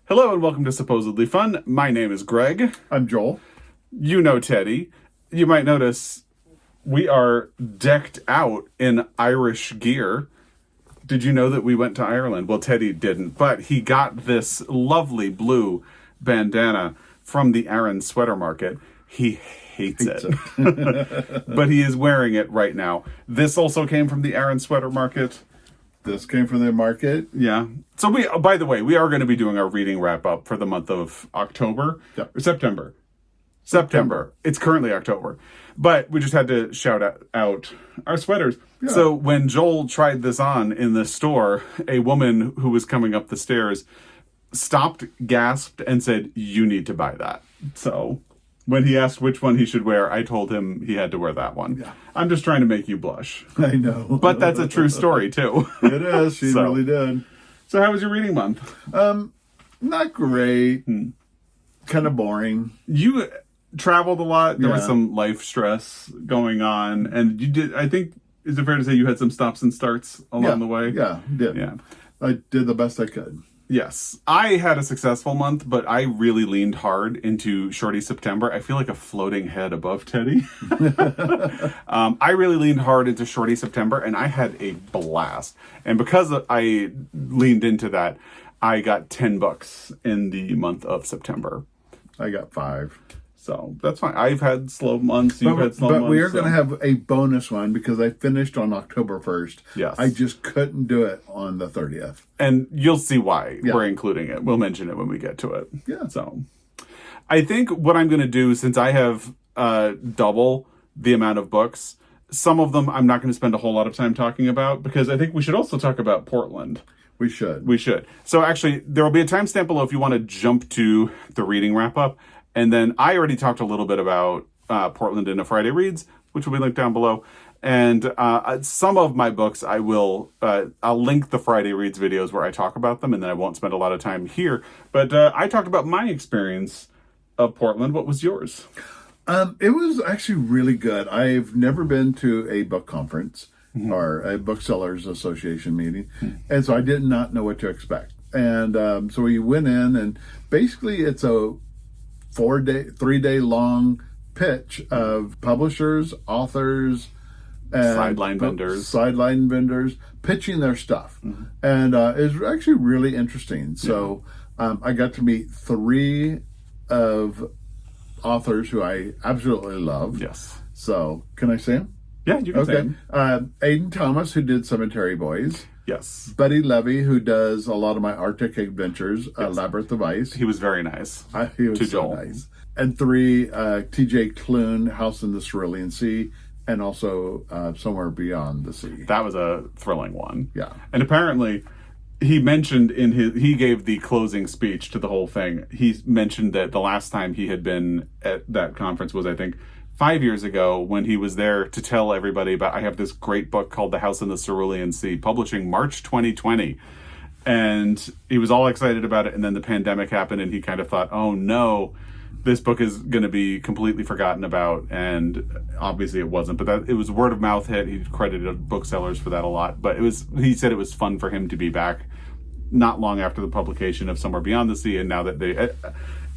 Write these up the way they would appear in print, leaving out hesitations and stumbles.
Hello and welcome to Supposedly Fun. My name is Greg. I'm Joel. You know Teddy. You might notice we are decked out in Irish gear. Did you know that we went to Ireland? Well, Teddy didn't, but he got this lovely blue bandana from the Aaron Sweater Market. He hates it. But he is wearing it right now. This also came from the Aaron Sweater Market. This came from the market. Yeah. So by the way, we are going to be doing our reading wrap up for the month of October. Yep. Or September. It's currently October. But we just had to shout out our sweaters. Yeah. So when Joel tried this on in the store, a woman who was coming up the stairs stopped, gasped, and said, "You need to buy that." So when he asked which one he should wear, I told him he had to wear that one. Yeah. I'm just trying to make you blush. I know. But that's a true story, too. It is. She really did. So how was your reading month? Not great. Kind of boring. You traveled a lot. There was some life stress going on. And you did, I think, is it fair to say you had some stops and starts along the way? Yeah, did. Yeah. I did the best I could. Yes. I had a successful month, but I really leaned hard into Shorty September. I feel like a floating head above Teddy. I really leaned hard into Shorty September, and I had a blast. And because I leaned into that, I got 10 books in the month of September. I got 5. So that's fine. I've had slow months. You've had slow months. But we are going to have a bonus one because I finished on October 1st. Yes. I just couldn't do it on the 30th. And you'll see why we're including it. We'll mention it when we get to it. Yeah. So I think what I'm going to do, since I have double the amount of books, some of them I'm not going to spend a whole lot of time talking about because I think we should also talk about Portland. We should. So actually, there will be a timestamp below if you want to jump to the reading wrap-up. And then I already talked a little bit about Portland in a Friday Reads, which will be linked down below. And some of my books, I'll link the Friday Reads videos where I talk about them, and then I won't spend a lot of time here. But I talked about my experience of Portland. What was yours? It was actually really good. I've never been to a book conference or a booksellers association meeting, and so I did not know what to expect. And so we went in, and basically it's a 3-day long pitch of publishers, authors, and sideline vendors pitching their stuff. And it's actually really interesting. So I got to meet 3 of authors who I absolutely love. Yes. So can I say them? Yeah, you can say them. Aiden Thomas, who did Cemetery Boys. Yes. Buddy Levy, who does a lot of my Arctic adventures, Labyrinth of Ice. He was very nice. He was to so Joel. Nice. And 3, TJ Klune, House in the Cerulean Sea, and also Somewhere Beyond the Sea. That was a thrilling one. Yeah. And apparently, he mentioned he gave the closing speech to the whole thing. He mentioned that the last time he had been at that conference was, I think, 5 years ago when he was there to tell everybody about, I have this great book called The House in the Cerulean Sea, publishing March 2020. And he was all excited about it. And then the pandemic happened and he kind of thought, oh no, this book is going to be completely forgotten about. And obviously it wasn't, but it was word of mouth hit. He credited booksellers for that a lot, but he said it was fun for him to be back not long after the publication of Somewhere Beyond the Sea. And now that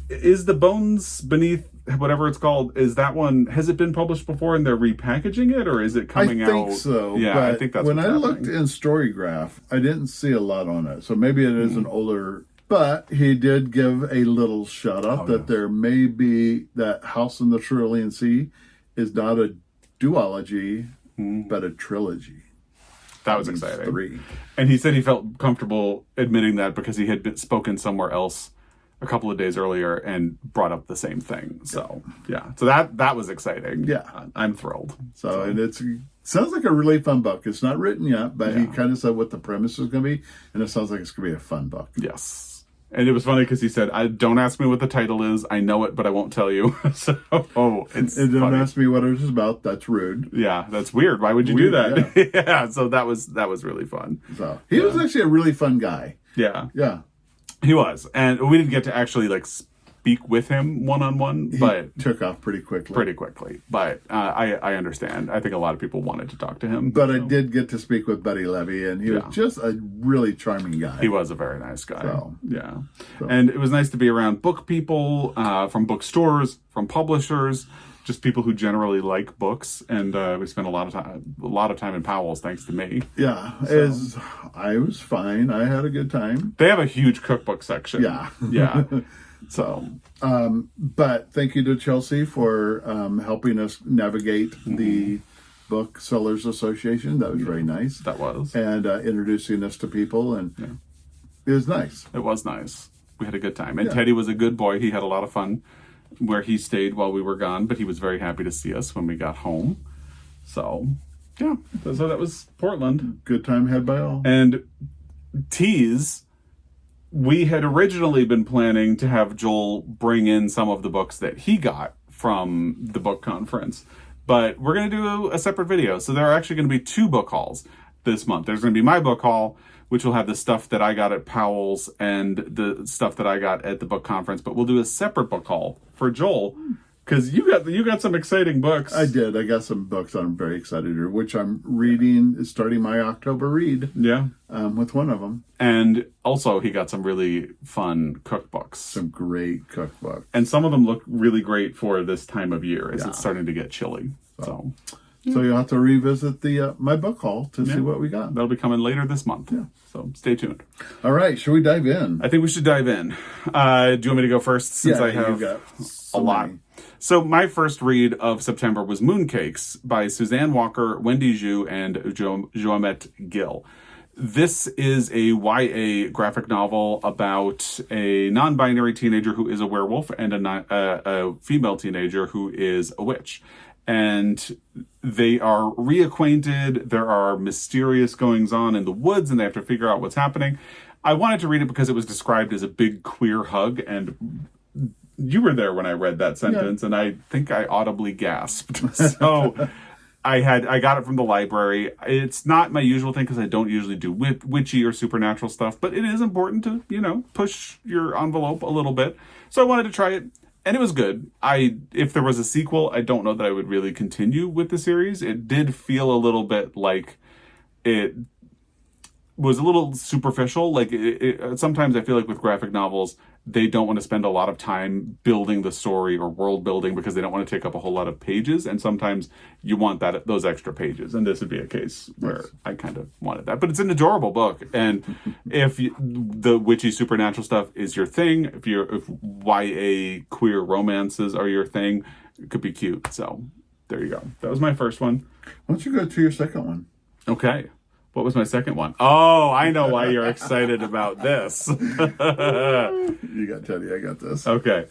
is The Bones Beneath, whatever it's called, is that one, has it been published before and they're repackaging it, or is it coming out? I think so. Yeah, but I think that's when I looked in Storygraph, I didn't see a lot on it. So maybe it is an older, but he did give a little shout out that there may be that House in the Cerulean Sea is not a duology, but a trilogy. That was exciting. 3. And he said he felt comfortable admitting that because he had spoken somewhere else a couple of days earlier and brought up the same thing. So so that was exciting. Yeah, I'm thrilled. So and it sounds like a really fun book. It's not written yet, but he kind of said what the premise is going to be, and it sounds like it's going to be a fun book. Yes. And it was funny because he said, don't ask me what the title is. I know it, but I won't tell you. So, it's and don't funny. ask me what it was about. That's rude. Yeah, that's weird. Why would you do that? Yeah. So that was really fun. So he was actually a really fun guy. Yeah. Yeah. He was. And we didn't get to actually speak with him one-on-one, but took off pretty quickly. But I understand. I think a lot of people wanted to talk to him. But I did get to speak with Buddy Levy, and he was just a really charming guy. He was a very nice guy. So, And it was nice to be around book people, from bookstores, from publishers, just people who generally like books. And we spent a lot of time in Powell's, thanks to me. Yeah, I was fine. I had a good time. They have a huge cookbook section. Yeah. So, but thank you to Chelsea for helping us navigate the Booksellers Association. That was very nice. That was. And introducing us to people, and it was nice. It was nice. We had a good time. And Teddy was a good boy. He had a lot of fun where he stayed while we were gone, but he was very happy to see us when we got home. So, yeah. So that was Portland. Good time had by all. And tease, we had originally been planning to have Joel bring in some of the books that he got from the book conference. But we're going to do a separate video. So there are actually going to be 2 book hauls this month. There's going to be my book haul, which will have the stuff that I got at Powell's and the stuff that I got at the book conference. But we'll do a separate book haul for Joel, because you got some exciting books. I did. I got some books I'm very excited to, which I'm reading, starting my October read. Yeah. With one of them. And also he got some really fun cookbooks. Some great cookbooks. And some of them look really great for this time of year as it's starting to get chilly. So you'll have to revisit the my book haul to see what we got. That'll be coming later this month. Yeah. So stay tuned. All right. Should we dive in? I think we should dive in. Do you want me to go first, since I have a lot? So my first read of September was Mooncakes by Suzanne Walker, Wendy Zhu, and Joamette Gill. This is a YA graphic novel about a non-binary teenager who is a werewolf and a female teenager who is a witch. And they are reacquainted. There are mysterious goings-on in the woods, and they have to figure out what's happening. I wanted to read it because it was described as a big queer hug, and you were there when I read that sentence, and I think I audibly gasped. So I got it from the library. It's not my usual thing because I don't usually do witchy or supernatural stuff, but it is important to, push your envelope a little bit. So I wanted to try it, and it was good. If there was a sequel, I don't know that I would really continue with the series. It did feel a little bit like it was a little superficial. Like sometimes I feel like with graphic novels, they don't want to spend a lot of time building the story or world building because they don't want to take up a whole lot of pages. And sometimes you want those extra pages. And this would be a case where I kind of wanted that. But it's an adorable book. And if the witchy supernatural stuff is your thing, if YA queer romances are your thing, it could be cute. So there you go. That was my first one. Why don't you go to your second one? Okay. What was my second one? Oh, I know why you're excited about this. You got Teddy, I got this. Okay.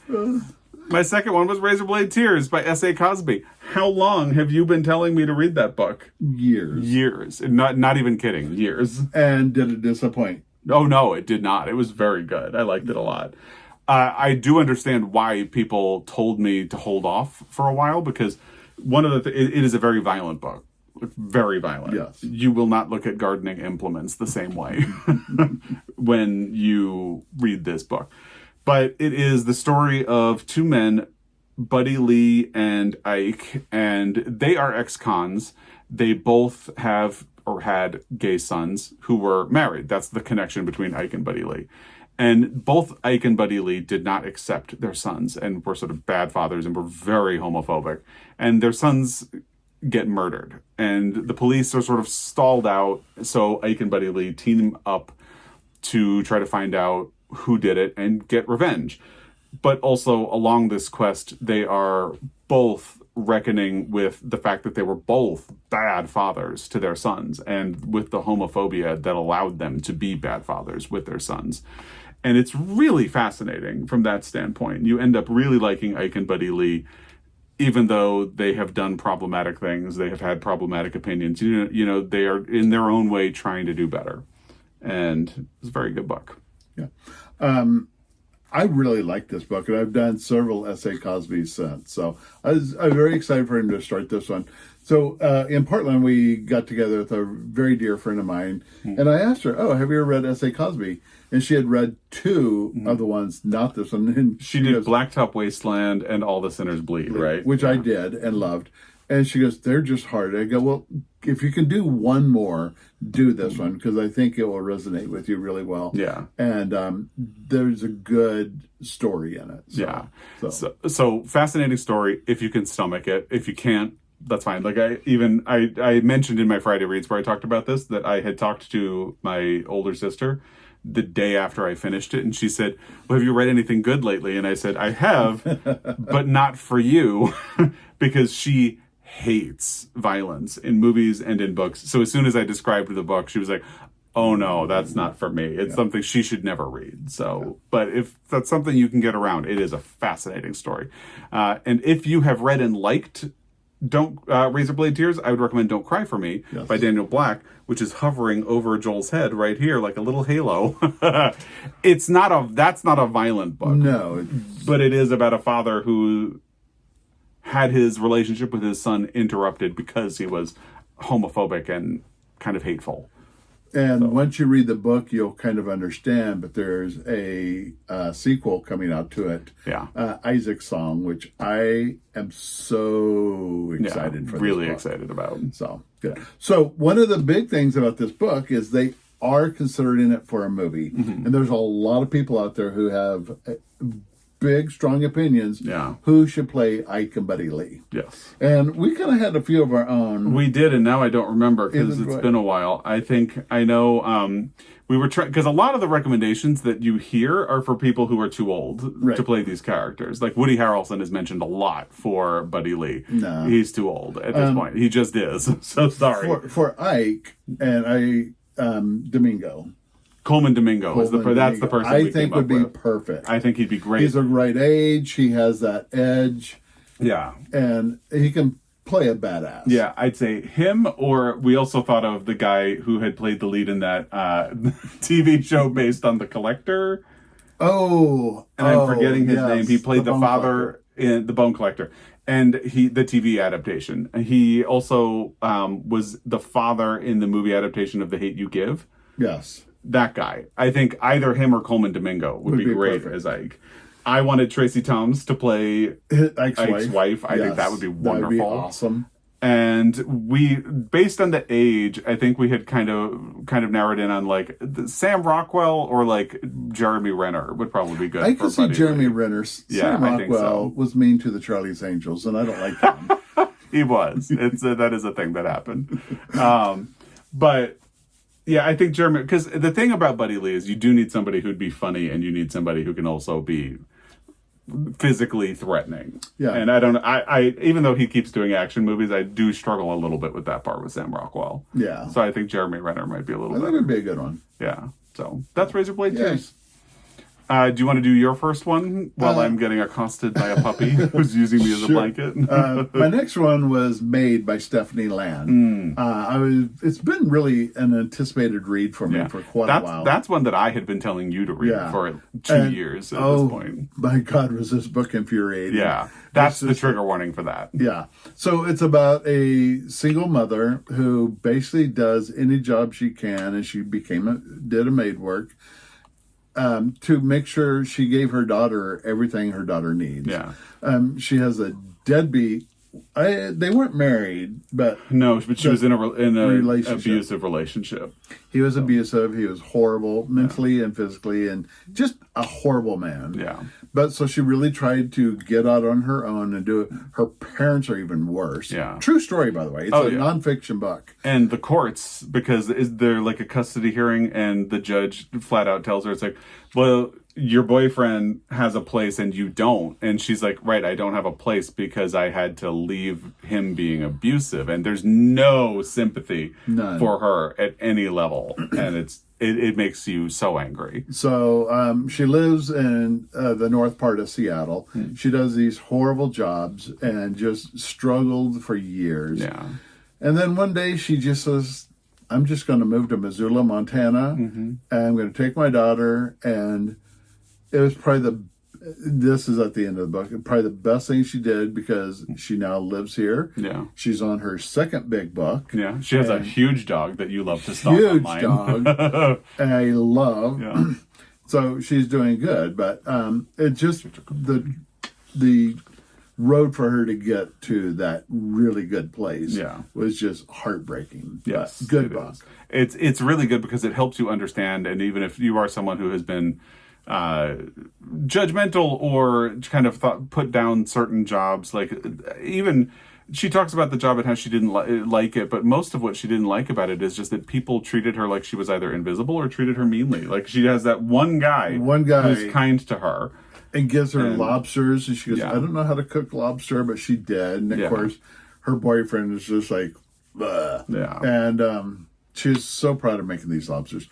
My second one was Razorblade Tears by S.A. Cosby. How long have you been telling me to read that book? Years. Not even kidding. Years. And did it disappoint? Oh, no, it did not. It was very good. I liked it a lot. I do understand why people told me to hold off for a while, because it is a very violent book. Very violent. Yes. You will not look at gardening implements the same way when you read this book. But it is the story of 2 men, Buddy Lee and Ike, and they are ex-cons. They both have or had gay sons who were married. That's the connection between Ike and Buddy Lee. And both Ike and Buddy Lee did not accept their sons and were sort of bad fathers and were very homophobic. And their sons get murdered, and the police are sort of stalled out, so Ike and Buddy Lee team up to try to find out who did it and get revenge. But also along this quest, they are both reckoning with the fact that they were both bad fathers to their sons, and with the homophobia that allowed them to be bad fathers with their sons. And it's really fascinating from that standpoint. You end up really liking Ike and Buddy Lee, even though they have done problematic things, they have had problematic opinions. They are in their own way trying to do better. And it's a very good book. Yeah. I really like this book, and I've done several S.A. Cosby's since. So I'm very excited for him to start this one. So in Portland, we got together with a very dear friend of mine, and I asked her, "Oh, have you ever read S.A. Cosby?" And she had read two of the ones, not this one. And She did Blacktop Wasteland and All the Sinners Bleed, right? which I did and loved. And she goes, "They're just hard." I go, "Well, if you can do one more, do this one, because I think it will resonate with you really well." Yeah. And there's a good story in it. So fascinating story if you can stomach it. If you can't, that's fine. Like I mentioned in my Friday reads where I talked about this, that I had talked to my older sister the day after I finished it, and she said, "Well, have you read anything good lately?" And I said, "I have, but not for you," because she hates violence in movies and in books. So as soon as I described the book, she was like, "Oh no, that's not for me. It's something she should never read." So, but if that's something you can get around, it is a fascinating story. And if you have read and liked Razorblade Tears, I would recommend Don't Cry for Me by Daniel Black, which is hovering over Joel's head right here like a little halo. That's not a violent book. No. But it is about a father who had his relationship with his son interrupted because he was homophobic and kind of hateful. And once you read the book, you'll kind of understand, but there's a sequel coming out to it. Yeah. Isaac's Song, which I am so excited for. Really this book. excited about. So, good. So, one of the big things about this book is they are considering it for a movie. Mm-hmm. And there's a lot of people out there who have big, strong opinions who should play Ike and Buddy Lee. Yes. And we kind of had a few of our own. We did, and now I don't remember because it's been a while. I know we were trying, because a lot of the recommendations that you hear are for people who are too old to play these characters. Like Woody Harrelson is mentioned a lot for Buddy Lee. No. He's too old at this point. He just is. So sorry. For Ike and Domingo. Coleman Domingo that's the person I think would be perfect. I think he'd be great. He's the right age. He has that edge. Yeah. And he can play a badass. Yeah, I'd say him, or we also thought of the guy who had played the lead in that TV show based on The Collector. Oh. And I'm forgetting his name. He played the father in The Bone Collector. And the TV adaptation. He also was the father in the movie adaptation of The Hate U Give. Yes. That guy. I think either him or Coleman Domingo would be great as Ike. I wanted Tracy Thoms to play Ike's wife. I think that would be wonderful. That would be awesome. And we, based on the age, I think we had kind of narrowed in on like Sam Rockwell or like Jeremy Renner would probably be good. I could see Jeremy Renner. Sam Rockwell was mean to the Charlie's Angels, and I don't like him. He was. That is a thing that happened. But yeah, I think Jeremy, because the thing about Buddy Lee is you do need somebody who'd be funny, and you need somebody who can also be physically threatening. Yeah. And I even though he keeps doing action movies, I do struggle a little bit with that part with Sam Rockwell. Yeah. So I think Jeremy Renner might be a little better. That would be a good one. Yeah. So that's Razorblade Tears. Do you want to do your first one while I'm getting accosted by a puppy who's using me as a blanket? My next one was made by Stephanie Land. It's been really an anticipated read for me for quite a while. That's one that I had been telling you to read for 2 years at this point. My God, was this book infuriating. Yeah, that's the trigger warning for that. Yeah. So it's about a single mother who basically does any job she can, and she did a maid work. To make sure she gave her daughter everything her daughter needs. Yeah. She has a deadbeat. They weren't married, but no, but she was in an abusive relationship. He was abusive. He was horrible, mentally and physically, and just a horrible man. Yeah. But so she really tried to get out on her own and do it. Her parents are even worse. Yeah. True story, by the way. It's a nonfiction book. And the courts, because is there like a custody hearing, and the judge flat out tells her, it's like, well, your boyfriend has a place and you don't. And she's like, right, I don't have a place because I had to leave him being abusive. And there's no sympathy for her at any level. And it makes you so angry. So she lives in the north part of Seattle. She does these horrible jobs and just struggled for years. Yeah. And then one day she just says, I'm just going to move to Missoula, Montana. And I'm going to take my daughter. And it was probably this is at the end of the book. Probably the best thing she did because she now lives here. Yeah. She's on her second big book. Yeah. She has a huge dog that you love to stalk Huge online. dog. I love. Yeah. So she's doing good, but it just the road for her to get to that really good place was just heartbreaking. Yes, but good book. It's really good because it helps you understand, and even if you are someone who has been judgmental or kind of put down certain jobs, like even she talks about the job and how she didn't like it, but most of what she didn't like about it is just that people treated her like she was either invisible or treated her meanly. Like she has that one guy who's kind to her. And gives her lobsters, and she goes, I don't know how to cook lobster, but she did. And of course, her boyfriend is just like, bleh. Yeah. And she's so proud of making these lobsters.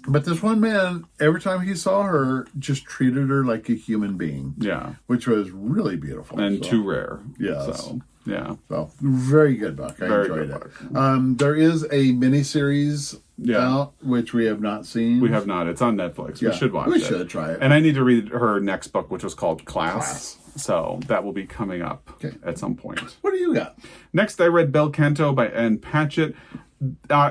But this one man, every time he saw her, just treated her like a human being. Yeah. Which was really beautiful. And too rare. Yes. So, yeah. So, very good book. I enjoyed it. There is a miniseries out, which we have not seen. We have not. It's on Netflix. We should watch it. We should try it. And I need to read her next book, which was called Class. So that will be coming up at some point. What do you got? Next, I read Bel Canto by Ann Patchett.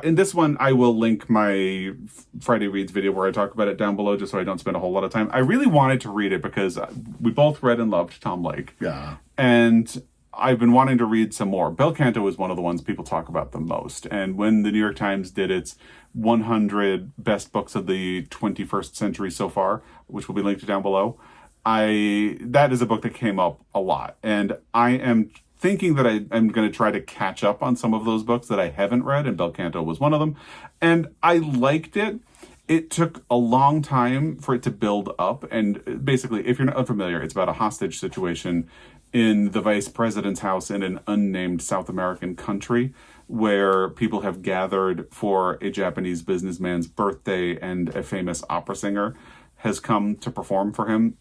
In this one, I will link my Friday Reads video where I talk about it down below, just so I don't spend a whole lot of time. I really wanted to read it because we both read and loved Tom Lake. Yeah. And I've been wanting to read some more. Bel Canto is one of the ones people talk about the most. And when the New York Times did its 100 best books of the 21st century so far, which will be linked down below, that is a book that came up a lot. And I am thinking that I'm going to try to catch up on some of those books that I haven't read, and Bel Canto was one of them. And I liked it. It took a long time for it to build up. And basically, if you're not unfamiliar, it's about a hostage situation in the vice president's house in an unnamed South American country where people have gathered for a Japanese businessman's birthday, and a famous opera singer has come to perform for him.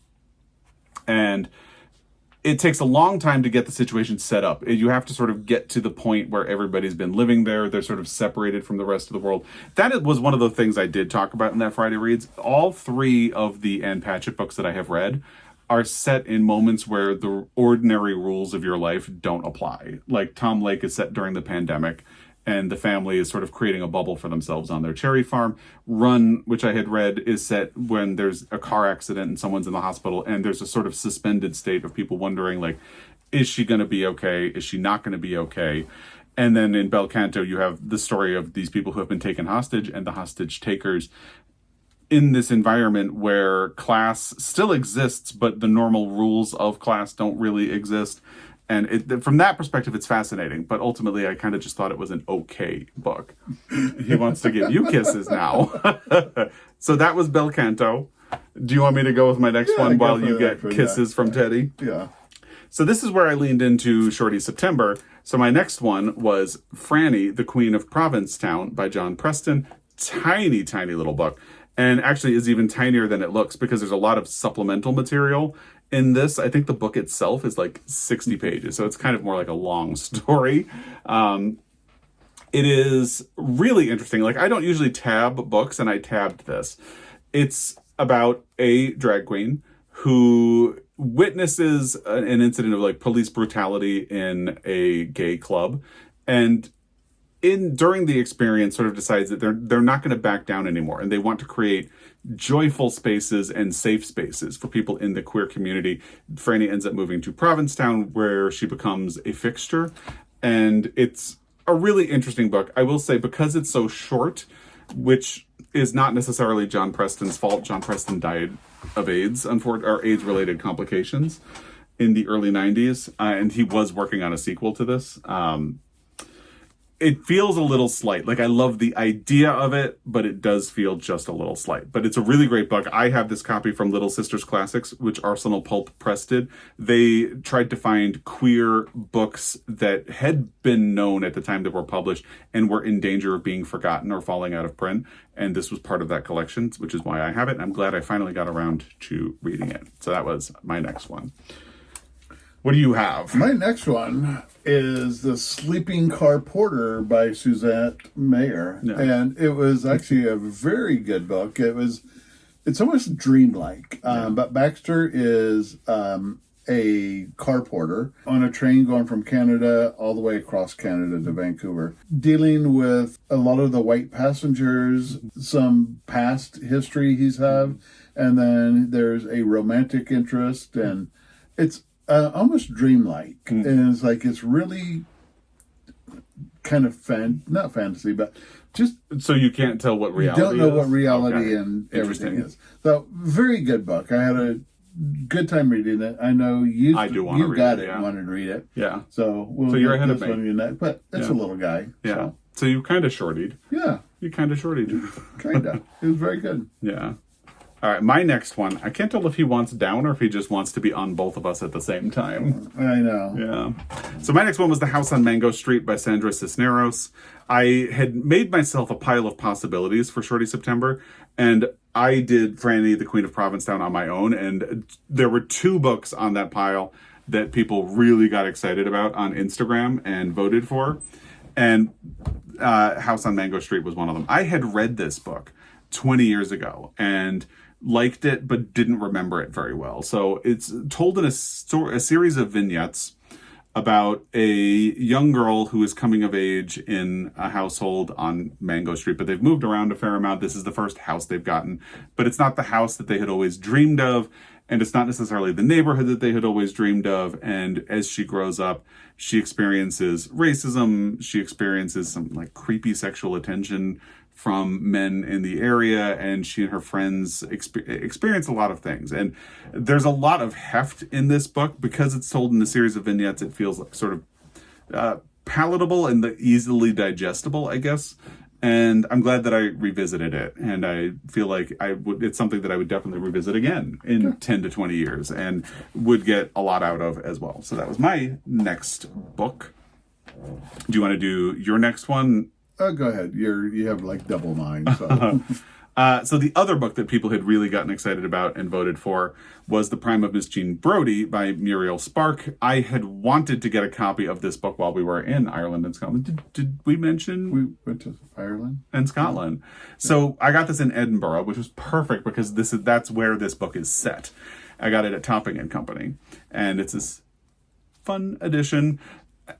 And it takes a long time to get the situation set up. You have to sort of get to the point where everybody's been living there. They're sort of separated from the rest of the world. That was one of the things I did talk about in that Friday Reads. All three of the Ann Patchett books that I have read are set in moments where the ordinary rules of your life don't apply. Like Tom Lake is set during the pandemic, and the family is sort of creating a bubble for themselves on their cherry farm. Run, which I had read, is set when there's a car accident and someone's in the hospital, and there's a sort of suspended state of people wondering, like, is she going to be okay? Is she not going to be okay? And then in Bel Canto, you have the story of these people who have been taken hostage and the hostage takers in this environment where class still exists, but the normal rules of class don't really exist. And from that perspective, it's fascinating. But ultimately, I kind of just thought it was an okay book. He wants to give you kisses now. So that was Bel Canto. Do you want me to go with my next one while you get kisses from Teddy? Yeah. So this is where I leaned into Shorty September. So my next one was Franny, the Queen of Provincetown by John Preston. Tiny, tiny little book. And actually is even tinier than it looks because there's a lot of supplemental material in this. I think the book itself is like 60 pages, so it's kind of more like a long story. It is really interesting. Like, I don't usually tab books, and I tabbed this. It's about a drag queen who witnesses an incident of like police brutality in a gay club, and during the experience sort of decides that they're not going to back down anymore, and they want to create joyful spaces and safe spaces for people in the queer community. Franny ends up moving to Provincetown, where she becomes a fixture, and it's a really interesting book. I will say, because it's so short, which is not necessarily John Preston's fault. John Preston died of AIDS, or AIDS-related complications in the early 90s, and he was working on a sequel to this. It feels a little slight. Like, I love the idea of it, but it does feel just a little slight. But it's a really great book. I have this copy from Little Sisters Classics, which Arsenal Pulp Press did. They tried to find queer books that had been known at the time that were published and were in danger of being forgotten or falling out of print. And this was part of that collection, which is why I have it. And I'm glad I finally got around to reading it. So that was my next one. What do you have? My next one is The Sleeping Car Porter by Suzette Mayer. Yeah. And it was actually a very good book. It was it's almost dreamlike. But Baxter is a car porter on a train going from Canada all the way across Canada to Vancouver, dealing with a lot of the white passengers, some past history he's had, and then there's a romantic interest, and it's almost dreamlike. And it's like, it's really kind of not fantasy, but just so you can't tell what reality don't know is? what reality Okay. and everything is. So very good book. I had a good time reading it. I know you I do want to you read got it, it yeah. and wanted to read it. Yeah. So you're ahead of this me. one next, but it's a little guy. Yeah. So you kind of shortied. Yeah, You kind of shortied. kind of. It was very good. Yeah. All right, my next one. I can't tell if he wants down or if he just wants to be on both of us at the same time. I know. Yeah. So my next one was The House on Mango Street by Sandra Cisneros. I had made myself a pile of possibilities for Shorty September, and I did Franny, the Queen of Provincetown on my own, and there were 2 books on that pile that people really got excited about on Instagram and voted for, and House on Mango Street was one of them. I had read this book 20 years ago, and liked it, but didn't remember it very well. So it's told in a series of vignettes about a young girl who is coming of age in a household on Mango Street, but they've moved around a fair amount. This is the first house they've gotten, but it's not the house that they had always dreamed of, and it's not necessarily the neighborhood that they had always dreamed of. And as she grows up, she experiences racism, she experiences some like creepy sexual attention from men in the area, and she and her friends experience a lot of things. And there's a lot of heft in this book because it's told in a series of vignettes. It feels like sort of palatable and easily digestible, I guess. And I'm glad that I revisited it, and I feel like it's something that I would definitely revisit again in 10 to 20 years and would get a lot out of as well. So that was my next book. Do you want to do your next one? Go ahead. You have like double mine. So. So the other book that people had really gotten excited about and voted for was The Prime of Miss Jean Brodie by Muriel Spark. I had wanted to get a copy of this book while we were in Ireland and Scotland. Did we mention? We went to Ireland and Scotland. So I got this in Edinburgh, which was perfect because that's where this book is set. I got it at Topping and Company, and it's this fun edition.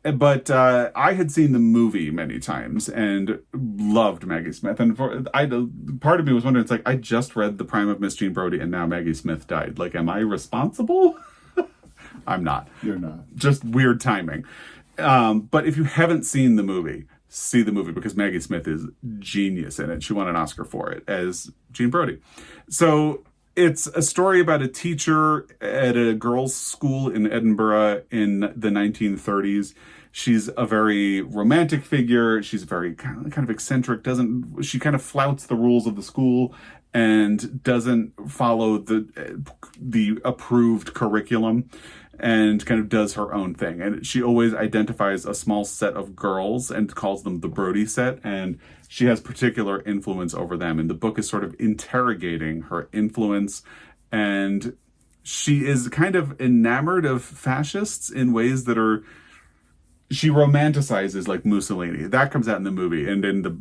But I had seen the movie many times and loved Maggie Smith. And part of me was wondering, it's like, I just read The Prime of Miss Jean Brodie and now Maggie Smith died. Like, am I responsible? I'm not. You're not. Just weird timing. But if you haven't seen the movie, see the movie because Maggie Smith is genius in it. She won an Oscar for it as Jean Brodie. So it's a story about a teacher at a girls' school in Edinburgh in the 1930s. She's a very romantic figure. She's very kind of eccentric. She kind of flouts the rules of the school and doesn't follow the approved curriculum, and kind of does her own thing. And she always identifies a small set of girls and calls them the Brodie set, and she has particular influence over them. And the book is sort of interrogating her influence, and she is kind of enamored of fascists in ways that she romanticizes, like Mussolini. That comes out in the movie. And in the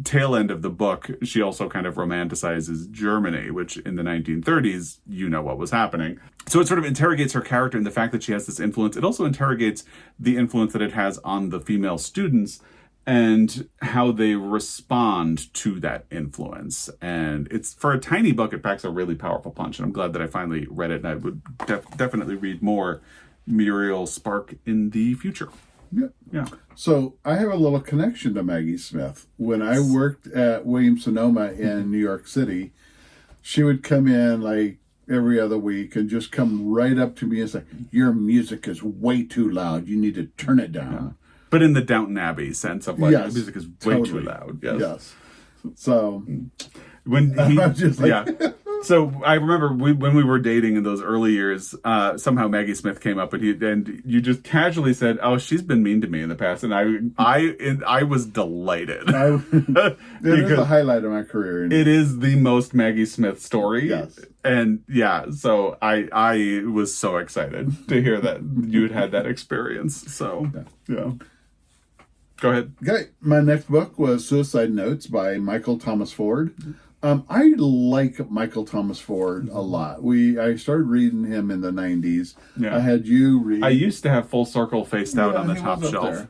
tail end of the book, she also kind of romanticizes Germany, which in the 1930s, you know what was happening. So it sort of interrogates her character and the fact that she has this influence. It also interrogates the influence that it has on the female students and how they respond to that influence. And it's, for a tiny book, it packs a really powerful punch. And I'm glad that I finally read it, and I would definitely read more Muriel Spark in the future. Yeah. So I have a little connection to Maggie Smith. When I worked at Williams-Sonoma in New York City, she would come in like every other week and just come right up to me and say, "Your music is way too loud. You need to turn it down." Yeah. But in the Downton Abbey sense of like, yes, the music is way totally. too loud. Yes. So when I'm just like, yeah. So I remember when we were dating in those early years, somehow Maggie Smith came up, and you just casually said, "Oh, she's been mean to me in the past," and I was delighted. it is the highlight of my career. It is the most Maggie Smith story. Yes. And yeah, so I was so excited to hear that you had that experience. So yeah. Go ahead. Okay, my next book was Suicide Notes by Michael Thomas Ford. I like Michael Thomas Ford a lot. I started reading him in the 90s. Yeah. I had you read. I used to have Full Circle faced out Yeah, on the he top was up shelf. there.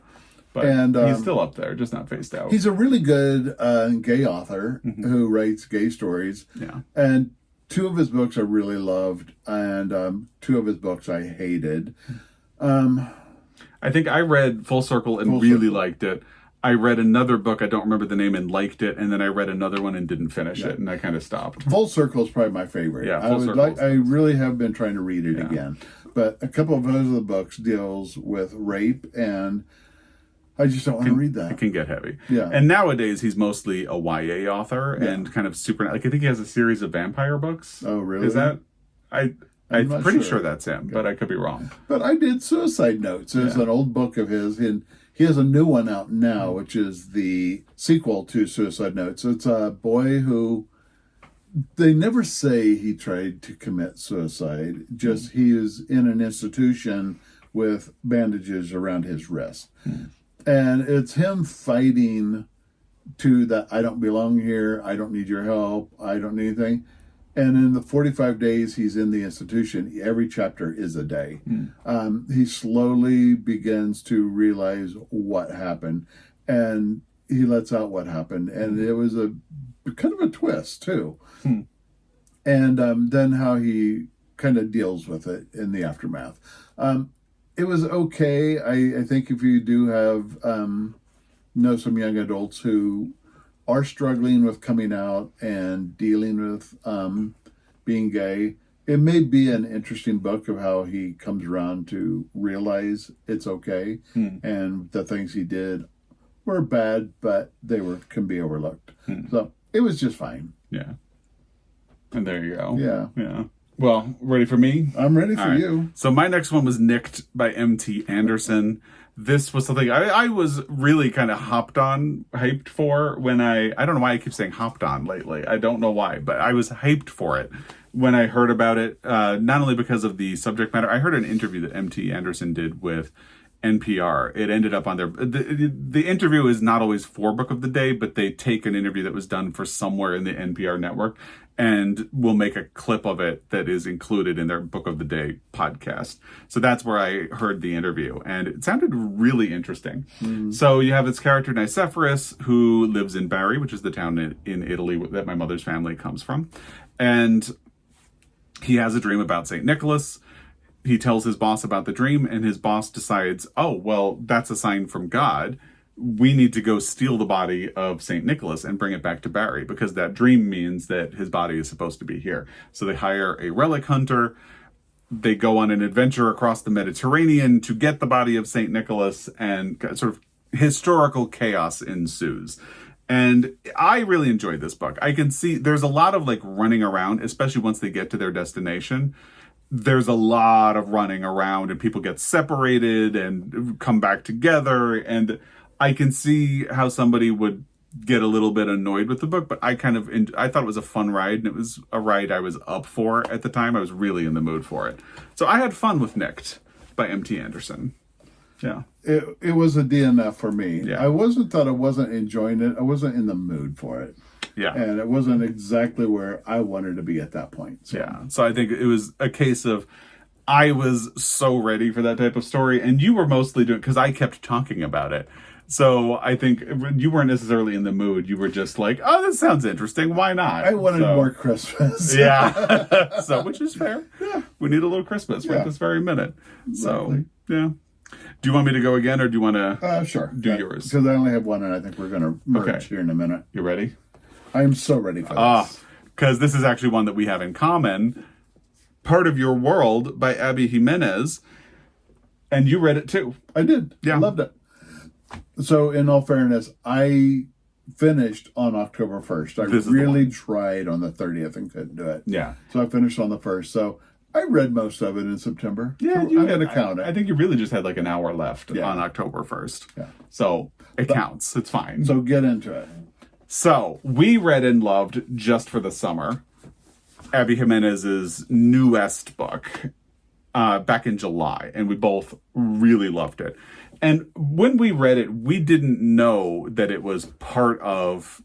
But And, he's still up there, just not faced out. He's a really good gay author who writes gay stories. Yeah. And two of his books I really loved, and two of his books I hated. I think I read Full Circle and really liked it. I read another book, I don't remember the name, and liked it, and then I read another one and didn't finish it, and I kind of stopped. Full Circle is probably my favorite. Yeah, Full Circle. I really have been trying to read it again. But a couple of those of the books deals with rape, and I just don't want to read that. It can get heavy. Yeah. And nowadays he's mostly a YA author and kind of super, like I think he has a series of vampire books. Oh, really? Is that? I'm not pretty sure sure that's him, but I could be wrong. But I did Suicide Notes. It's an old book of his, and he has a new one out now, which is the sequel to Suicide Notes. It's a boy who, they never say he tried to commit suicide, just he is in an institution with bandages around his wrist. And it's him fighting to that, I don't belong here, I don't need your help, I don't need anything. And in the 45 days he's in the institution, every chapter is a day. He slowly begins to realize what happened, and he lets out what happened. And it was a kind of a twist, too. And then how he kind of deals with it in the aftermath. It was okay. I think if you do have, know some young adults who are struggling with coming out and dealing with being gay, it may be an interesting book of how he comes around to realize it's okay and the things he did were bad, but can be overlooked. So it was just fine. Yeah. And there you go. Yeah. Yeah. Well, ready for me? I'm ready for you. So my next one was Nicked by M.T. Anderson. This was something I was really kind of hyped for when I don't know why I keep saying hopped on lately. I don't know why, but I was hyped for it when I heard about it, not only because of the subject matter. I heard an interview that M.T. Anderson did with NPR. It ended up on their... The interview is not always for Book of the Day, but they take an interview that was done for somewhere in the NPR network and will make a clip of it that is included in their Book of the Day podcast. So that's where I heard the interview, and it sounded really interesting. So you have this character, Nicephorus, who lives in Bari, which is the town in Italy that my mother's family comes from. And he has a dream about St. Nicholas. He tells his boss about the dream, and his boss decides, oh, well, that's a sign from God. We need to go steal the body of St. Nicholas and bring it back to Bari, because that dream means that his body is supposed to be here. So they hire a relic hunter. They go on an adventure across the Mediterranean to get the body of St. Nicholas, and sort of historical chaos ensues. And I really enjoyed this book. I can see there's a lot of like running around, especially once they get to their destination. There's a lot of running around, and people get separated and come back together. And I can see how somebody would get a little bit annoyed with the book, but I thought it was a fun ride, and it was a ride I was up for at the time. I was really in the mood for it. So I had fun with Nicked by M.T. Anderson. Yeah. It was a DNF for me. Yeah. I wasn't enjoying it. I wasn't in the mood for it. Yeah. And it wasn't exactly where I wanted to be at that point. So. Yeah. So I think it was a case of I was so ready for that type of story, and you were mostly doing, because I kept talking about it. So I think you weren't necessarily in the mood. You were just like, oh, this sounds interesting. Why not? I wanted more Christmas. Yeah. So, which is fair. Yeah. We need a little Christmas right this very minute. Exactly. So, yeah. Do you want me to go again, or do you want to sure. do yours? Because I only have one, and I think we're going to merge here in a minute. You ready? I am so ready for this. Because this is actually one that we have in common. Part of Your World by Abby Jimenez. And you read it too. I did. Yeah. I loved it. So, in all fairness, I finished on October 1st. I really tried on the 30th and couldn't do it. Yeah. So I finished on the 1st. So I read most of it in September. Yeah, so I'm going to count it. I think you really just had like an hour left on October 1st. Yeah. So it counts. It's fine. So get into it. So we read and loved Just for the Summer, Abby Jimenez's newest book, back in July, and we both really loved it. And when we read it, we didn't know that it was part of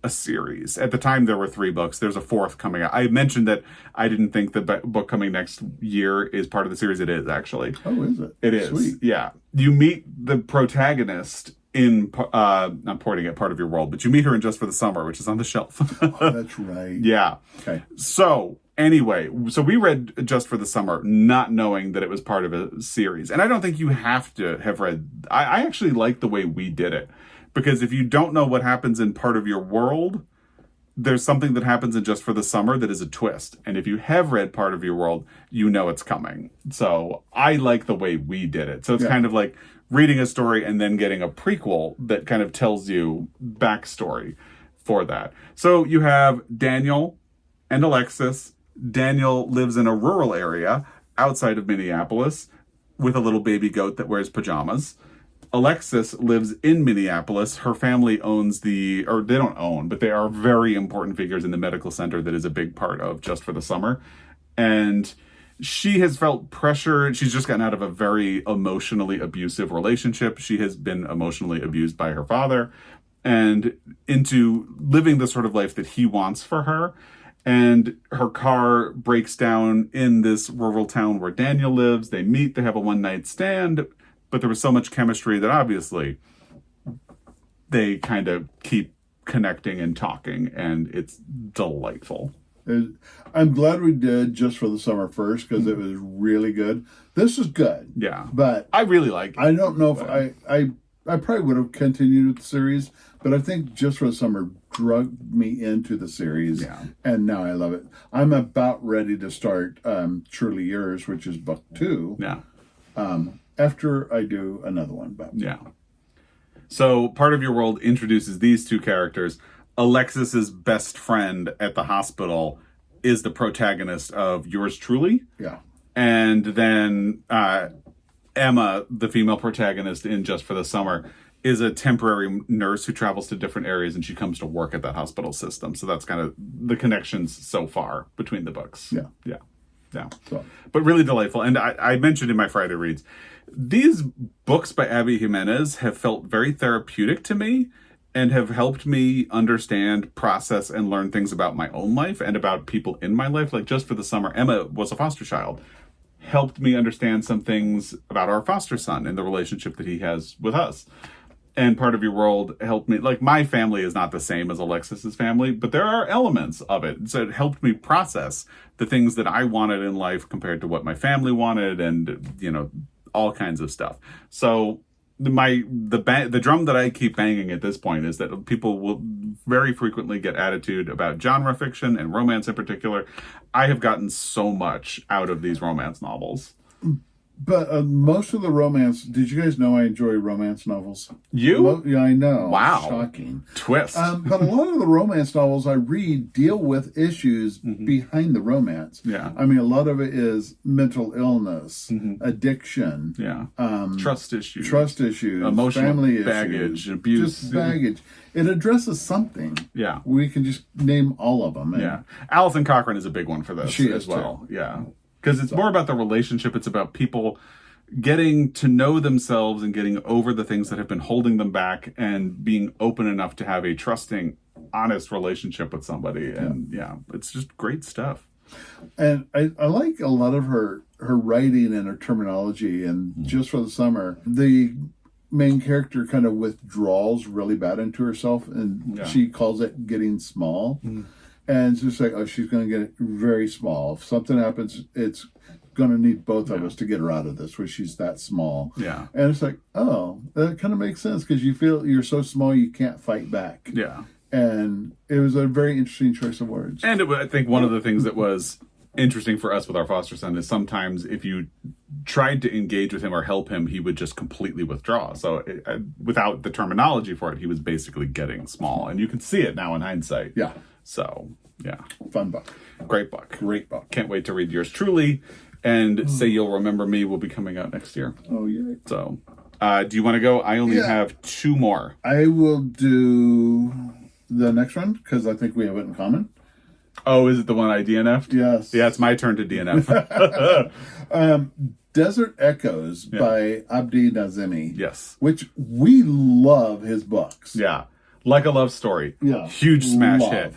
a series. At the time, there were 3 books. There's a 4th coming out. I mentioned that I didn't think the book coming next year is part of the series. It is, actually. Oh, is it? It is. Sweet. Yeah. You meet the protagonist in, I'm pointing at Part of Your World, but you meet her in Just for the Summer, which is on the shelf. Oh, that's right. Yeah. Okay. So, anyway, so we read Just for the Summer, not knowing that it was part of a series. And I don't think you have to have read... I actually like the way we did it. Because if you don't know what happens in Part of Your World, there's something that happens in Just for the Summer that is a twist. And if you have read Part of Your World, you know it's coming. So I like the way we did it. So it's kind of like reading a story and then getting a prequel that kind of tells you backstory for that. So you have Daniel and Alexis. Daniel lives in a rural area outside of Minneapolis with a little baby goat that wears pajamas. Alexis lives in Minneapolis. Her family owns they don't own, but they are very important figures in the medical center that is a big part of Just for the Summer. And she has felt pressure. She's just gotten out of a very emotionally abusive relationship. She has been emotionally abused by her father and into living the sort of life that he wants for her. And her car breaks down in this rural town where Daniel lives. They meet, they have a one-night stand, but there was so much chemistry that obviously they kind of keep connecting and talking, and it's delightful. I'm glad we did Just for the Summer first, because it was really good. This is good. Yeah. But I really like it. I don't know if I probably would have continued with the series, but I think Just for the Summer drugged me into the series. Yeah. And now I love it. I'm about ready to start Truly Yours, which is book 2. Yeah. After I do another one. But Yeah. So Part of Your World introduces these 2 characters. Alexis's best friend at the hospital is the protagonist of Yours Truly. Yeah. And then Emma, the female protagonist in Just for the Summer, is a temporary nurse who travels to different areas, and she comes to work at that hospital system. So that's kind of the connections so far between the books. Yeah. Yeah. Yeah. So. But really delightful. And I mentioned in my Friday reads, these books by Abby Jimenez have felt very therapeutic to me and have helped me understand, process, and learn things about my own life and about people in my life. Like Just for the Summer, Emma was a foster child. Helped me understand some things about our foster son and the relationship that he has with us. And Part of Your World helped me, like, my family is not the same as Alexis's family, but there are elements of it. So it helped me process the things that I wanted in life compared to what my family wanted, and, you know, all kinds of stuff. So the drum that I keep banging at this point is that people will very frequently get attitude about genre fiction and romance in particular. I have gotten so much out of these romance novels. But most of the romance, did you guys know I enjoy romance novels? You? Yeah, I know. Wow. Shocking. Twist. But a lot of the romance novels I read deal with issues behind the romance. Yeah. I mean, a lot of it is mental illness, addiction. Yeah. Trust issues. Emotional family baggage, issues, abuse. just baggage. It addresses something. Yeah. We can just name all of them. Yeah. Alison Cochran is a big one for this She as is well. Too. Yeah. Because it's more about the relationship. It's about people getting to know themselves and getting over the things that have been holding them back and being open enough to have a trusting, honest relationship with somebody. And yeah, it's just great stuff. And I like a lot of her writing and her terminology. And Just for the Summer, the main character kind of withdraws really bad into herself, and she calls it getting small. And it's just like, oh, she's going to get very small. If something happens, it's going to need both of us to get her out of this, where she's that small. Yeah. And it's like, oh, that kind of makes sense, because you feel you're so small you can't fight back. Yeah. And it was a very interesting choice of words. And I think one of the things that was interesting for us with our foster son is sometimes if you tried to engage with him or help him, he would just completely withdraw. So without the terminology for it, he was basically getting small. And you can see it now in hindsight. Yeah. So, yeah. Fun book. Great book. Great book. Can't wait to read Yours Truly. And Say You'll Remember Me will be coming out next year. Oh, yeah. So, do you want to go? I only have 2 more. I will do the next one, because I think we have it in common. Oh, is it the one I DNF'd? Yes. Yeah, it's my turn to DNF. Desert Echoes by Abdi Nazemi. Yes. Which we love his books. Yeah. Like a Love Story. Yeah. Huge smash Love. hit.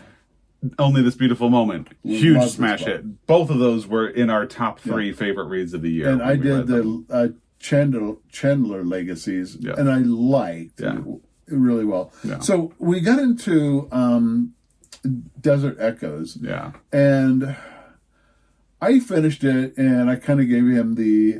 Only This Beautiful Moment. Huge Love this smash book. hit. Both of those were in our top 3 favorite reads of the year. And when I we read did them. the Chandler Legacies, Yeah. and I liked Yeah. it really well. Yeah. So we got into Desert Echoes, Yeah. and I finished it, and I kind of gave him the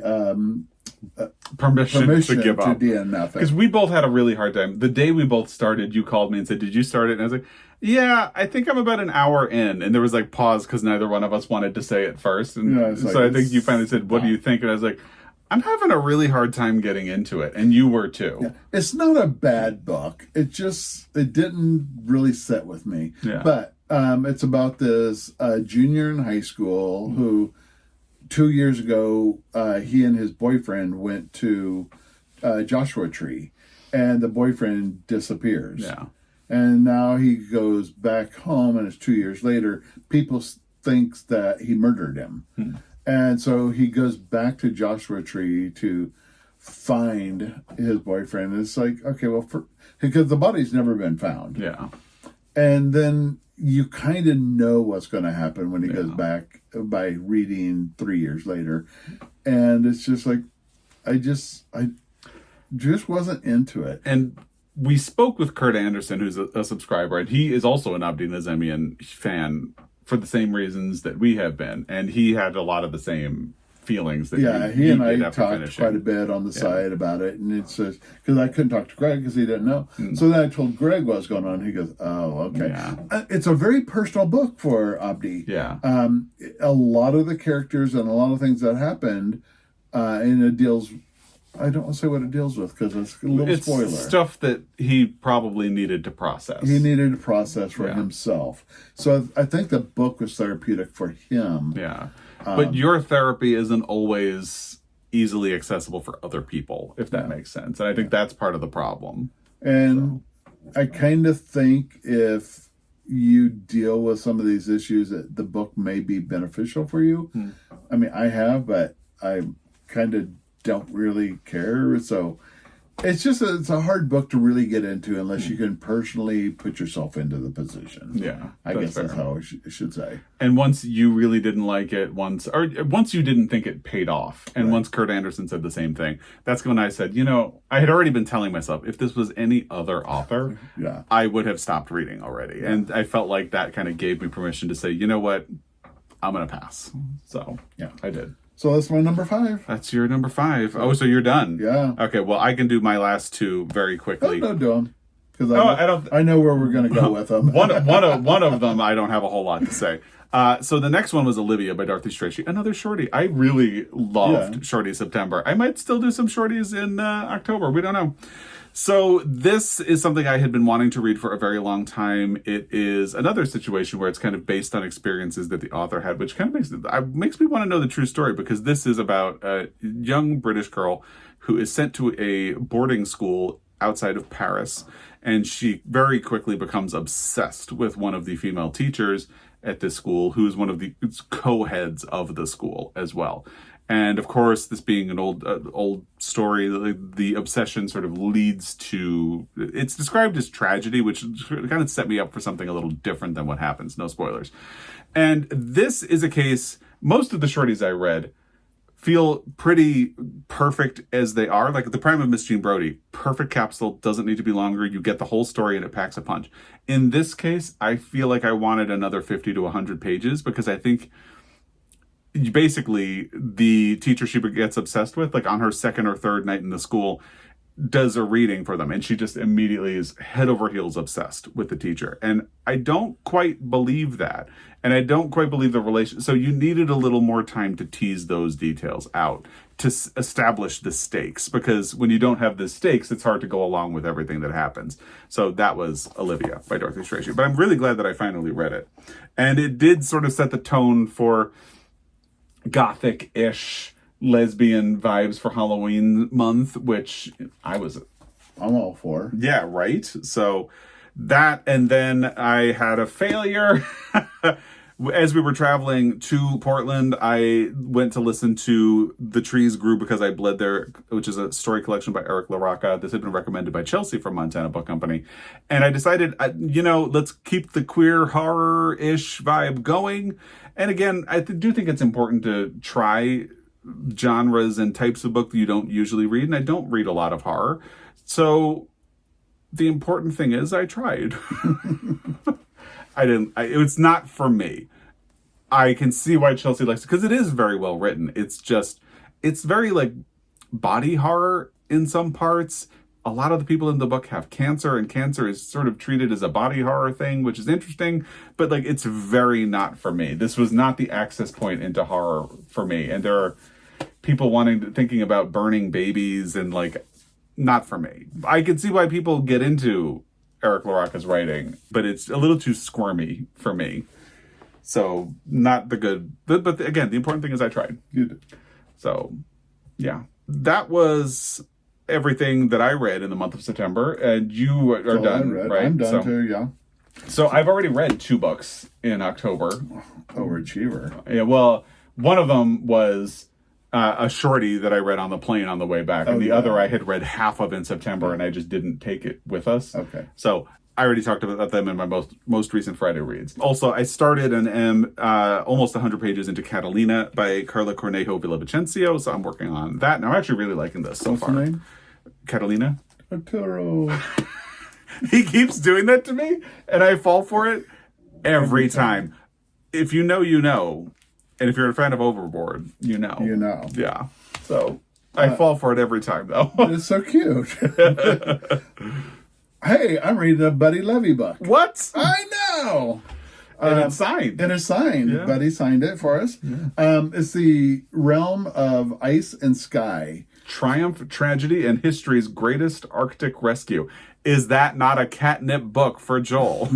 Permission to give up. do nothing. Because we both had a really hard time. The day we both started, you called me and said, "Did you start it?" And I was like, "Yeah, I think I'm about an hour in." And there was like pause because neither one of us wanted to say it first. And Yeah, it's so like, I think you finally said, "What do you think?" And I was like, "I'm having a really hard time getting into it." And you were too. It's not a bad book. It didn't really sit with me. Yeah. But it's about this junior in high school who 2 years ago, he and his boyfriend went to Joshua Tree, and the boyfriend disappears. Yeah. And now he goes back home, and it's 2 years later. People thinks that he murdered him. And so he goes back to Joshua Tree to find his boyfriend. And it's like, okay, well, because the body's never been found. Yeah. And then you kind of know what's going to happen when he goes back by reading 3 years later. And it's just like, I just wasn't into it. And we spoke with Kurt Anderson, who's a subscriber, and he is also an Abdi Nazemian fan for the same reasons that we have been. And he had a lot of the same feelings that he and did I after talked finishing. quite a bit on the side about it, and it's just because I couldn't talk to Greg because he didn't know. So then I told Greg what was going on. He goes, "Oh, okay." Yeah. It's a very personal book for Abdi. Yeah. A lot of the characters and a lot of things that happened, and it deals. I don't want to say what it deals with because it's a little It's spoiler. stuff that he probably needed to process. He needed to process for himself. So I think the book was therapeutic for him. Yeah. But your therapy isn't always easily accessible for other people, if that makes sense. And I think that's part of the problem. And I kind of think if you deal with some of these issues, that the book may be beneficial for you. I mean, I have, but I kind of don't really care. So it's a hard book to really get into unless you can personally put yourself into the position. Yeah. I guess fair. that's how I should say. And once you really didn't like it, once you didn't think it paid off, and once Kurt Anderson said the same thing, that's when I said, I had already been telling myself, if this was any other author, I would have stopped reading already. And I felt like that kind of gave me permission to say, you know what, I'm going to pass. So I did. So that's my number 5. That's your number 5. Oh, so you're done. Yeah. Okay, well, I can do my last 2 very quickly. No, do them. Because don't. I know where we're going to go with them. one of them, I don't have a whole lot to say. So the next one was Olivia by Dorothy Strachey. Another shorty. I really loved Shorty September. I might still do some shorties in October. We don't know. So this is something I had been wanting to read for a very long time. It is another situation where it's kind of based on experiences that the author had, which kind of makes me want to know the true story, because this is about a young British girl who is sent to a boarding school outside of Paris, and she very quickly becomes obsessed with one of the female teachers at this school, who is one of the co-heads of the school as well. And of course, this being an old story, the obsession sort of leads to, it's described as tragedy, which kind of set me up for something a little different than what happens. No spoilers. And this is a case, most of the shorties I read feel pretty perfect as they are. Like The Prime of Miss Jean Brodie, perfect capsule, doesn't need to be longer. You get the whole story and it packs a punch. In this case, I feel like I wanted another 50 to 100 pages, because I think basically the teacher she gets obsessed with, like on her second or third night in the school, does a reading for them, and she just immediately is head over heels obsessed with the teacher. And I don't quite believe that, and I don't quite believe the relation. So you needed a little more time to tease those details out to establish the stakes, because when you don't have the stakes, it's hard to go along with everything that happens. So that was Olivia by Dorothy Strachey. But I'm really glad that I finally read it, and it did sort of set the tone for gothic-ish lesbian vibes for Halloween month, which I'm all for. Yeah, right? So that, and then I had a failure As we were traveling to Portland, I went to listen to The Trees Grew Because I Bled There, which is a story collection by Eric LaRocca. This had been recommended by Chelsea from Montana Book Company. And I decided, let's keep the queer horror-ish vibe going. And again, I do think it's important to try genres and types of book that you don't usually read. And I don't read a lot of horror. So the important thing is I tried. It's not for me. I can see why Chelsea likes it because it is very well written. It's very like body horror in some parts. A lot of the people in the book have cancer, and cancer is sort of treated as a body horror thing, which is interesting, but like it's very not for me. This was not the access point into horror for me. And there are people thinking about burning babies and like, not for me. I can see why people get into Eric LaRocca's writing, but it's a little too squirmy for me. So not the good, but again, the important thing is I tried. You did. So yeah, that was everything that I read in the month of September, and you are done, right? I'm done too, yeah. So I've already read 2 books in October. Overachiever. Yeah, well, one of them was a shorty that I read on the plane on the way back, and the other I had read half of in September, and I just didn't take it with us. Okay. So I already talked about them in my most recent Friday reads. Also, I started and am almost 100 pages into Catalina by Carla Cornejo Villavicencio, so I'm working on that. And I'm actually really liking this so far. What's the name? Catalina. Arturo. He keeps doing that to me, and I fall for it every time. If you know, you know. And if you're a fan of Overboard, you know. You know. Yeah. So I fall for it every time, though. It's so cute. Hey, I'm reading a Buddy Levy book. What? I know. And it's signed. And it's signed. Yeah. Buddy signed it for us. Yeah. It's the Realm of Ice and Sky. Triumph, Tragedy, and History's Greatest Arctic Rescue. Is that not a catnip book for Joel?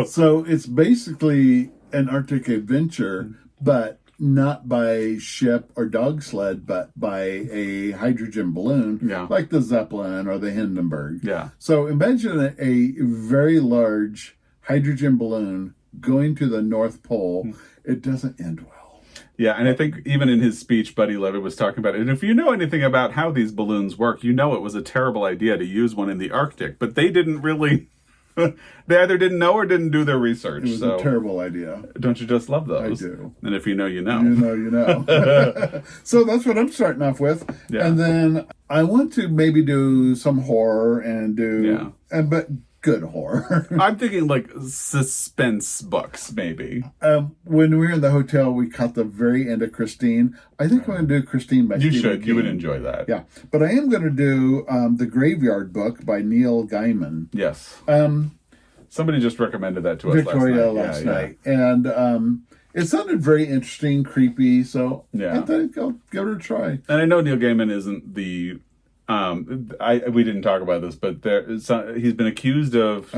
So it's basically an Arctic adventure, but not by ship or dog sled, but by a hydrogen balloon, like the Zeppelin or the Hindenburg. Yeah. So imagine a very large hydrogen balloon going to the North Pole. It doesn't end well. Yeah, and I think even in his speech, Buddy Levy was talking about it. And if you know anything about how these balloons work, you know it was a terrible idea to use one in the Arctic. But they didn't really... They either didn't know or didn't do their research. It was a terrible idea. Don't you just love those? I do. And if you know, you know. You know, you know. So that's what I'm starting off with. Yeah. And then I want to maybe do some horror and do... Yeah. But good horror. I'm thinking like suspense books, maybe. When we were in the hotel, we caught the very end of Christine. I think I'm going to do Christine by Stephen should. King. You would enjoy that. Yeah. But I am going to do The Graveyard Book by Neil Gaiman. Yes. Somebody just recommended that to us Victoria last night. And it sounded very interesting, creepy. So I think I'll give it a try. And I know Neil Gaiman isn't the... we didn't talk about this, but he's been accused of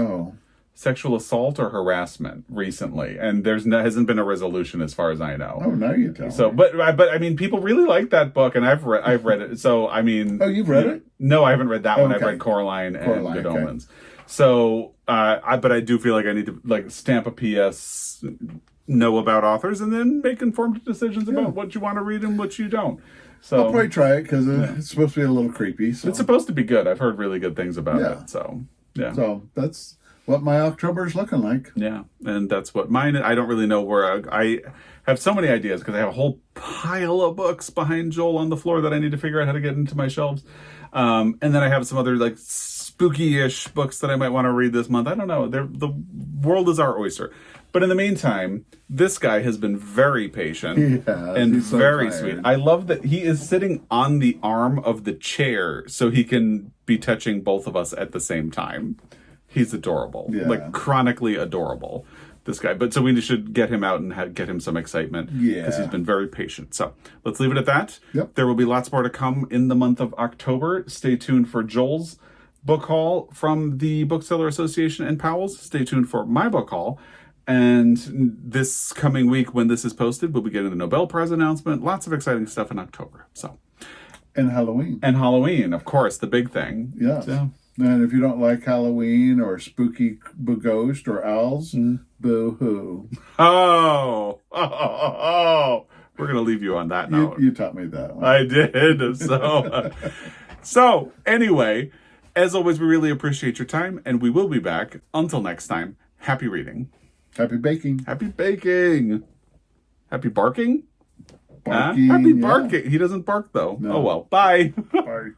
sexual assault or harassment recently, and hasn't been a resolution as far as I know. Oh, now you tell me. So, but I mean, people really like that book, and I've read it. So, I mean, you've read it? No, I haven't read that one. I've read Coraline and Good Omens. So, but I do feel like I need to like stamp a PS, know about authors, and then make informed decisions about what you want to read and what you don't. So I'll probably try it because it's supposed to be a little creepy. So. It's supposed to be good. I've heard really good things about it. So, yeah. So that's what my October is looking like. Yeah. And that's what mine, I don't really know where I have so many ideas because I have a whole pile of books behind Joel on the floor that I need to figure out how to get into my shelves. And then I have some other like spooky-ish books that I might want to read this month. I don't know. The world is our oyster. But in the meantime, this guy has been very patient and very sweet. I love that he is sitting on the arm of the chair so he can be touching both of us at the same time. He's adorable, like chronically adorable, this guy. But so we should get him out and get him some excitement because he's been very patient. So let's leave it at that. Yep. There will be lots more to come in the month of October. Stay tuned for Joel's book haul from the Bookseller Association and Powell's. Stay tuned for my book haul. And this coming week, when this is posted, we'll be getting the Nobel Prize announcement. Lots of exciting stuff in October. So, and Halloween. And Halloween, of course, the big thing. Yes. So, And if you don't like Halloween or spooky ghost or owls, boo-hoo. Oh. We're going to leave you on that note. You taught me that one. I did. So anyway, as always, we really appreciate your time, and we will be back. Until next time, happy reading. Happy baking. Happy baking. Happy barking? Barking. Happy yeah. barking. He doesn't bark, though. No. Oh, well. Bye. Bye.